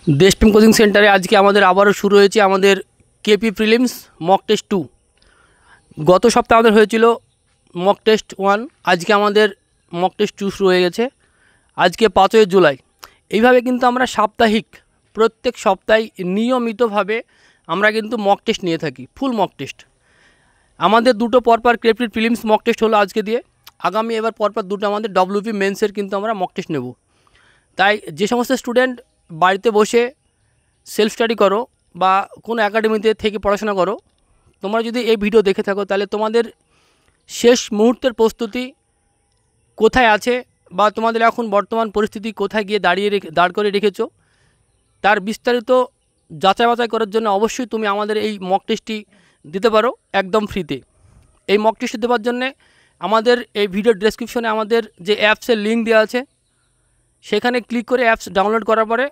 देशप्रेम कोचिंग सेंटारे आज के आमादेर आबारो शुरू होयेछे आमादेर केपी प्रिलिम्स मक टेस्ट 2 गत सप्ताहे आमादेर होयेछिलो मक टेस्ट 1 आज के आमादेर मक टेस्ट 2 शुरू हो गेछे आज के 5 जुलाई। এইভাবে কিন্তু আমরা সাপ্তাহিক প্রত্যেক সপ্তাহে নিয়মিতভাবে আমরা কিন্তু মক টেস্ট নিয়ে থাকি ফুল মক টেস্ট। আমাদের দুটো পরপর কেপি প্রিলিমস মক টেস্ট হলো আজকে দিয়ে, আগামী এবার পরপর দুটো আমাদের ডব্লিউপি মেন্সের কিন্তু আমরা মক টেস্ট নেব। তাই যে সমস্ত স্টুডেন্ট বাড়িতে বসে সেলফ স্টাডি করো বা কোনো একাডেমিতে থেকে পড়াশোনা করো, তোমরা যদি এই ভিডিও দেখে থাকো তাহলে তোমাদের শেষ মুহূর্তের প্রস্তুতি কোথায় আছে বা তোমাদের এখন বর্তমান পরিস্থিতি কোথায় গিয়ে দাঁড় করে রেখেছো তার বিস্তারিত যাচাই বাছাই করার জন্য অবশ্যই তুমি আমাদের এই মক টেস্টটি দিতে পারো একদম ফ্রিতে। এই মক টেস্ট দেওয়ার জন্য আমাদের এই ভিডিও ডেসক্রিপশনে আমাদের যে অ্যাপসের লিঙ্ক দেওয়া আছে সেখানে ক্লিক করে অ্যাপস ডাউনলোড করার পরে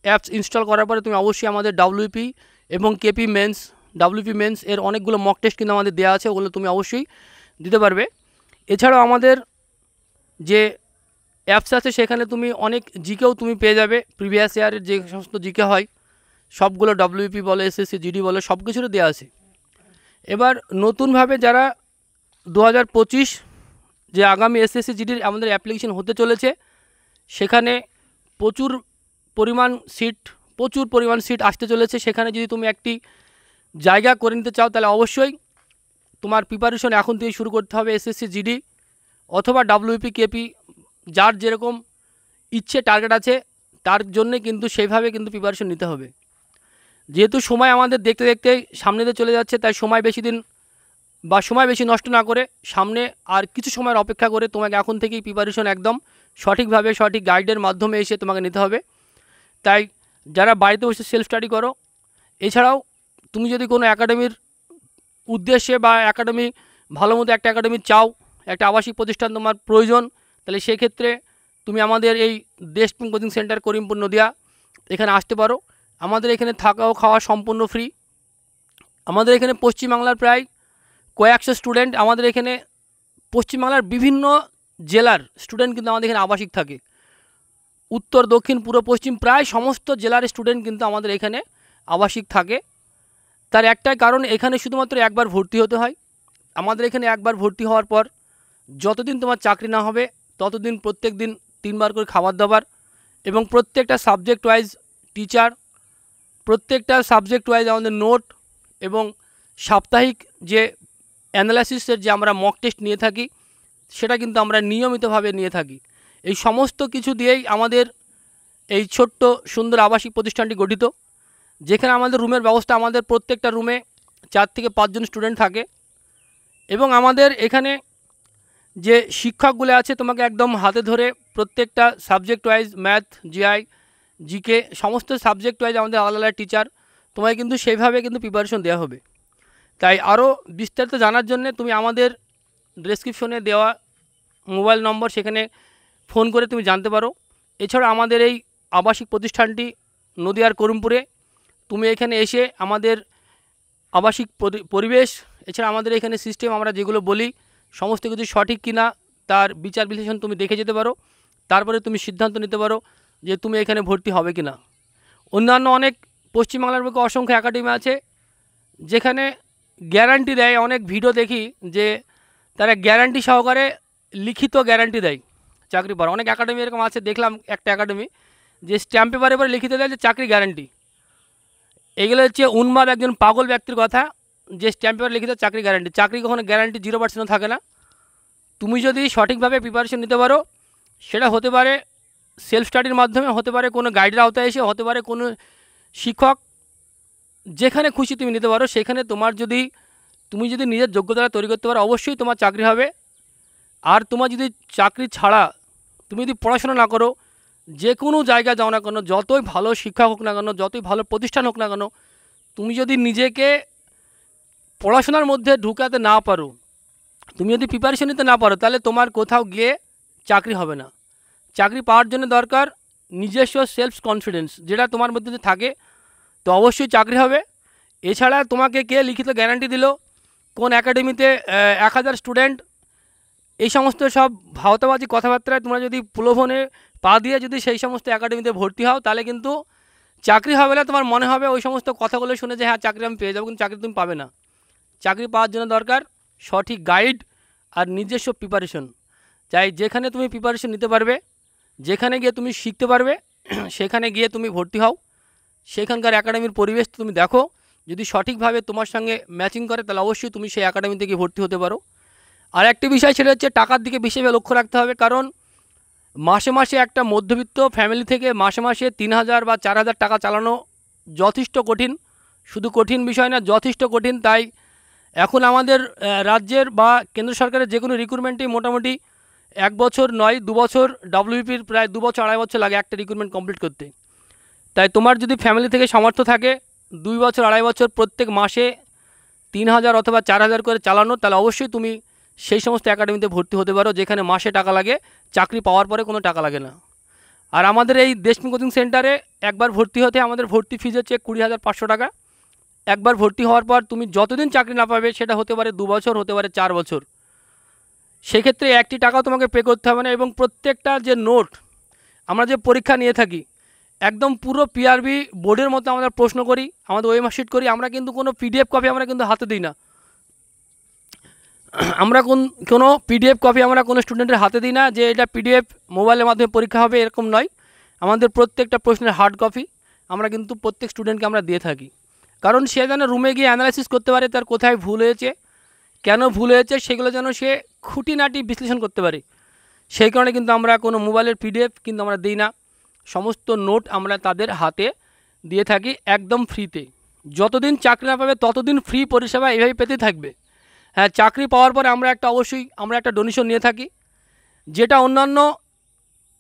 অ্যাপস ইনস্টল করার পরে তুমি অবশ্যই আমাদের ডব্লিউপি এবং কেপি মেন্স ডব্লিউপি মেন্স এর অনেকগুলো মক টেস্ট কিন্তু আমাদের দেওয়া আছে, ওগুলো তুমি অবশ্যই দিতে পারবে। এছাড়াও আমাদের যে অ্যাপস আছে সেখানে তুমি অনেক জিকেও তুমি পেয়ে যাবে, প্রিভিয়াস ইয়ারের যে সমস্ত জিকে হয় সবগুলো ডব্লিউপি বলে এসএসসি জিডি বলে সব কিছুরও দেওয়া আছে। এবার নতুনভাবে যারা 2025 যে আগামী এসএসসি জিডির আমাদের অ্যাপ্লিকেশন হতে চলেছে সেখানে প্রচুর পরিমাণ সিট আসতে চলেছে, সেখানে যদি তুমি একটি জায়গা করে নিতে চাও তাহলে অবশ্যই তোমার প্রিপারেশন এখন থেকে শুরু করতে হবে এসএসসি জিডি অথবা ডব্লিউপি কেপি, যার যেরকম ইচ্ছে টার্গেট আছে তার জন্যে কিন্তু সেইভাবে কিন্তু প্রিপারেশন নিতে হবে। যেহেতু সময় আমাদের দেখতে দেখতে সামনেতে চলে যাচ্ছে তাই সময় বেশি নষ্ট না করে সামনে আর কিছু সময়ের অপেক্ষা করে তোমাকে এখন থেকেই প্রিপারেশন একদম সঠিকভাবে সঠিক গাইডের মাধ্যমে এসে তোমাকে নিতে হবে। তাই যারা বাড়িতে বসে সেলফ স্টাডি করো, এছাড়াও তুমি যদি কোনো একাডেমির উদ্দেশ্যে বা একাডেমি ভালো মতো একটা একাডেমি চাও, একটা আবাসিক প্রতিষ্ঠান তোমার প্রয়োজন, তাহলে সেক্ষেত্রে তুমি আমাদের এই দেশপ্রেম কোচিং সেন্টার করিমপুর নদিয়া এখানে আসতে পারো। আমাদের এখানে থাকা ও খাওয়া সম্পূর্ণ ফ্রি। আমাদের এখানে পশ্চিমবাংলার প্রায় কয়েকশো স্টুডেন্ট, আমাদের এখানে পশ্চিমবাংলার বিভিন্ন জেলার স্টুডেন্ট কিন্তু আমাদের এখানে আবাসিক থাকে, উত্তর দক্ষিণ পূর্ব পশ্চিম প্রায় সমস্ত জেলার স্টুডেন্ট কিন্তু আমাদের এখানে আবাসিক থাকে। তার একটাই কারণ, এখানে শুধুমাত্র একবার ভর্তি হতে হয়। আমাদের এখানে একবার ভর্তি হওয়ার পর যতদিন তোমার চাকরি না হবে ততদিন প্রত্যেক দিন 3 বার করে খাবার দাবার এবং প্রত্যেকটা সাবজেক্ট ওয়াইজ টিচার, প্রত্যেকটা সাবজেক্ট ওয়াইজ আমাদের নোট এবং সাপ্তাহিক যে অ্যানালাইসিসের যে আমরা মক টেস্ট নিয়ে থাকি সেটা কিন্তু আমরা নিয়মিতভাবে নিয়ে থাকি। এই সমস্ত কিছু দিয়েই আমাদের এই ছোট্ট সুন্দর আবাসিক প্রতিষ্ঠানটি গঠিত, যেখানে আমাদের রুমের ব্যবস্থা, আমাদের প্রত্যেকটা রুমে 4 থেকে 5 জন স্টুডেন্ট থাকে এবং আমাদের এখানে যে শিক্ষকগুলো আছে তোমাকে একদম হাতে ধরে প্রত্যেকটা subject wise math, GI, GK সমস্ত সাবজেক্ট ওয়াইজ আমাদের আলাদা আলাদা টিচার, তোমায় কিন্তু সেইভাবে কিন্তু প্রিপারেশন দেওয়া হবে। তাই আরও বিস্তারিত জানার জন্য তুমি আমাদের ডেসক্রিপশনে দেওয়া মোবাইল নম্বর সেখানে ফোন করে তুমি জানতে পারো। এছাড়া আমাদের এই আবাসিক প্রতিষ্ঠানটি নদিয়ার করিমপুরে, তুমি এখানে এসে আমাদের আবাসিক পরিবেশ, এছাড়া আমাদের এখানে সিস্টেম আমরা যেগুলো বলি সমস্ত কিছু সঠিক কিনা তার বিচার বিশ্লেষণ তুমি দেখে যেতে পারো, তারপরে তুমি সিদ্ধান্ত নিতে পারো যে তুমি এখানে ভর্তি হবে কিনা। অন্যান্য অনেক পশ্চিমবাংলার বুকে অসংখ্য একাডেমি আছে যেখানে গ্যারান্টি দেয়, অনেক ভিডিও দেখি যে তারা গ্যারান্টি সহকারে লিখিত গ্যারান্টি দেয় চাকরি পাওয়ার। অনেক একাডেমি এরকম আছে, দেখলাম একটা একাডেমি যে স্ট্যাম্প পেপারে এবার লিখিত দেয় যে চাকরি গ্যারান্টি। এগুলো হচ্ছে উন্মাদ একজন পাগল ব্যক্তির কথা, যে স্ট্যাম্প পেপার লিখিত চাকরি গ্যারান্টি। চাকরি কখনো গ্যারান্টি 0% থাকে না। তুমি যদি সঠিকভাবে প্রিপারেশন নিতে পারো, সেটা হতে পারে সেলফ স্টাডির মাধ্যমে, হতে পারে কোনো গাইডের আওতায় এসে, হতে পারে কোনো শিক্ষক, যেখানে খুশি তুমি নিতে পারো। সেখানে তুমি যদি নিজের যোগ্যতা তৈরি করতে পারো অবশ্যই তোমার চাকরি হবে। আর তোমার যদি চাকরি ছাড়া তুমি যদি পড়াশোনা না করো, যে কোনো জায়গায় যাও না কেন, যতই ভালো শিক্ষক হোক না কেন, যতই ভালো প্রতিষ্ঠান হোক না কেন, তুমি যদি নিজেকে পড়াশোনার মধ্যে ঢুকাতে না পারো, তুমি যদি প্রিপারেশন নিতে না পারো, তাহলে তোমার কোথাও গিয়ে চাকরি হবে না। চাকরি পাওয়ার জন্য দরকার নিজস্ব সেলফ কনফিডেন্স, যেটা তোমার মধ্যে থাকে তো অবশ্যই চাকরি হবে। এছাড়া তোমাকে কে লিখিত গ্যারান্টি দিল, কোন একাডেমিতে 1000 স্টুডেন্ট, এই সমস্ত সব ভাওতাবাজি কথাবার্তায় তোমরা যদি প্রলোভনে পা দিয়ে যদি সেই সমস্ত একাডেমিতে ভর্তি হও তাহলে কিন্তু চাকরি হবে না তোমার মনে হবে ওই সমস্ত কথাগুলো শুনে যে হ্যাঁ চাকরি আমি পেয়ে যাবো, কিন্তু চাকরি তুমি পাবে না। চাকরি পাওয়ার জন্য দরকার সঠিক গাইড আর নিজস্ব প্রিপারেশন। চাই যেখানে তুমি প্রিপারেশন নিতে পারবে, যেখানে গিয়ে তুমি শিখতে পারবে, সেখানে গিয়ে তুমি ভর্তি হও। সেখানকার একাডেমির পরিবেশ তুমি দেখো, যদি সঠিকভাবে তোমার সঙ্গে ম্যাচিং করে তাহলে অবশ্যই তুমি সেই একাডেমিতে গিয়ে ভর্তি হতে পারো। আর একটি বিষয় সেটা হচ্ছে টাকার দিকে বিশেষভাবে লক্ষ্য রাখতে হবে, কারণ মাসে মাসে একটা মধ্যবিত্ত ফ্যামিলি থেকে মাসে মাসে 3,000 বা 4,000 টাকা চালানো যথেষ্ট কঠিন। শুধু কঠিন বিষয় না, যথেষ্ট কঠিন। তাই এখন আমাদের রাজ্যের বা কেন্দ্র সরকারের যে কোনো রিক্রুটমেন্টেই মোটামুটি 1 বছর নয় 2 বছর, WBPর প্রায় 2 বছর 2.5 বছর লাগে একটা রিক্রুটমেন্ট কমপ্লিট করতে। তাই তোমার যদি ফ্যামিলি থেকে সামর্থ্য থাকে 2 বছর 2.5 বছর প্রত্যেক মাসে 3,000 অথবা 4,000 করে চালানো, তাহলে অবশ্যই তুমি সেই সমস্ত একাডেমিতে ভর্তি হতে পারো যেখানে মাসে টাকা লাগে, চাকরি পাওয়ার পরে কোনো টাকা লাগে না। আর আমাদের এই দেশমি কোচিং সেন্টারে একবার ভর্তি হতে আমাদের ভর্তি ফিজ হচ্ছে 20,500 টাকা। একবার ভর্তি হওয়ার পর তুমি যতদিন চাকরি না পাবে, সেটা হতে পারে 2 বছর, হতে পারে 4 বছর, সেক্ষেত্রে একটি টাকাও তোমাকে পে করতে হবে না। এবং প্রত্যেকটা যে নোট আমরা যে পরীক্ষা নিয়ে থাকি, একদম পুরো পিআরবি বোর্ডের মতো আমরা প্রশ্ন করি, আমাদের ওএমআর শিট করি। আমরা কিন্তু কোনো পিডিএফ কপি আমরা কিন্তু হাতে দিই না। আমরা কোনো পিডিএফ কপি আমরা কোনো স্টুডেন্টের হাতে দিই না যে এটা পিডিএফ মোবাইলের মাধ্যমে পরীক্ষা হবে, এরকম নয়। আমাদের প্রত্যেকটা প্রশ্নের হার্ড কপি আমরা কিন্তু প্রত্যেক স্টুডেন্টকে আমরা দিয়ে থাকি, কারণ সে যেন রুমে গিয়ে অ্যানালাইসিস করতে পারে তার কোথায় ভুল হয়েছে, কেন ভুল হয়েছে, সেগুলো যেন সে খুঁটিনাটি বিশ্লেষণ করতে পারে। সেই কারণে কিন্তু আমরা কোনো মোবাইলের পিডিএফ কিন্তু আমরা দিই না। সমস্ত নোট আমরা তাদের হাতে দিয়ে থাকি একদম ফ্রিতে। যতদিন চাকরি না পাবে ততদিন ফ্রি পরিষেবা এইভাবে পেতে থাকবে। হ্যাঁ, চাকরি পাওয়ার পরে অবশ্যই আমরা একটা ডোনেশন নিয়ে থাকি, যেটা অন্যান্য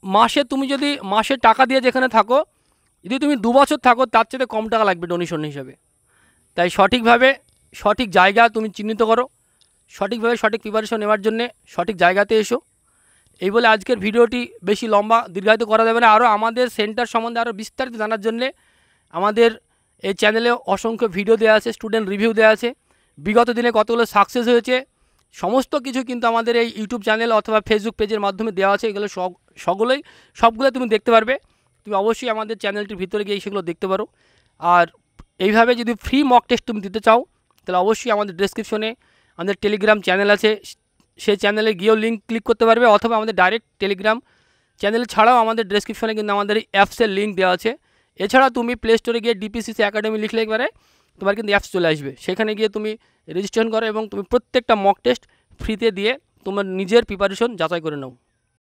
মাসে তুমি যদি মাসে টাকা দিয়ে যেখানে থাকো, যদি তুমি 2 বছর থাকো তার চেয়ে কম টাকা লাগবে ডোনেশন হিসাবে। তাই সঠিকভাবে সঠিক জায়গা তুমি চিহ্নিত করো, সঠিকভাবে সঠিক প্রিপারেশন নেওয়ার জন্যে সঠিক জায়গাতে এসো। এই বলে আজকের ভিডিওটি বেশি লম্বা দীর্ঘায়িত করা যাবে না। আরও আমাদের সেন্টার সম্বন্ধে আরও বিস্তারিত জানার জন্যে আমাদের এই চ্যানেলে অসংখ্য ভিডিও দেওয়া আছে, স্টুডেন্ট রিভিউ দেওয়া আছে, বিগত দিনে কতগুলো সাকসেস হয়েছে, সমস্ত কিছু কিন্তু আমাদের এই ইউটিউব চ্যানেল অথবা ফেসবুক পেজের মাধ্যমে দেওয়া আছে। এগুলো সবগুলোই তুমি দেখতে পারবে। তুমি অবশ্যই আমাদের চ্যানেলটির ভিতরে গিয়ে সেগুলো দেখতে পারো। আর এইভাবে যদি ফ্রি মক টেস্ট তুমি দিতে চাও, তাহলে অবশ্যই আমাদের ডেসক্রিপশনে আমাদের টেলিগ্রাম চ্যানেল আছে, সেই চ্যানেলে গিয়েও লিঙ্ক ক্লিক করতে পারবে, অথবা আমাদের ডাইরেক্ট টেলিগ্রাম চ্যানেল ছাড়াও আমাদের ডেসক্রিপশনে কিন্তু আমাদের এই অ্যাপসের লিঙ্ক দেওয়া আছে। এছাড়া তুমি প্লে স্টোরে গিয়ে DPCC একাডেমি লিখলে একবারে তোমার কিন্তু অ্যাপস চলে আসবে, সেখানে গিয়ে তুমি রেজিস্ট্রেশন করো এবং তুমি প্রত্যেকটা মক টেস্ট ফ্রিতে দিয়ে তোমার নিজের প্রিপারেশন যাচাই করে নাও।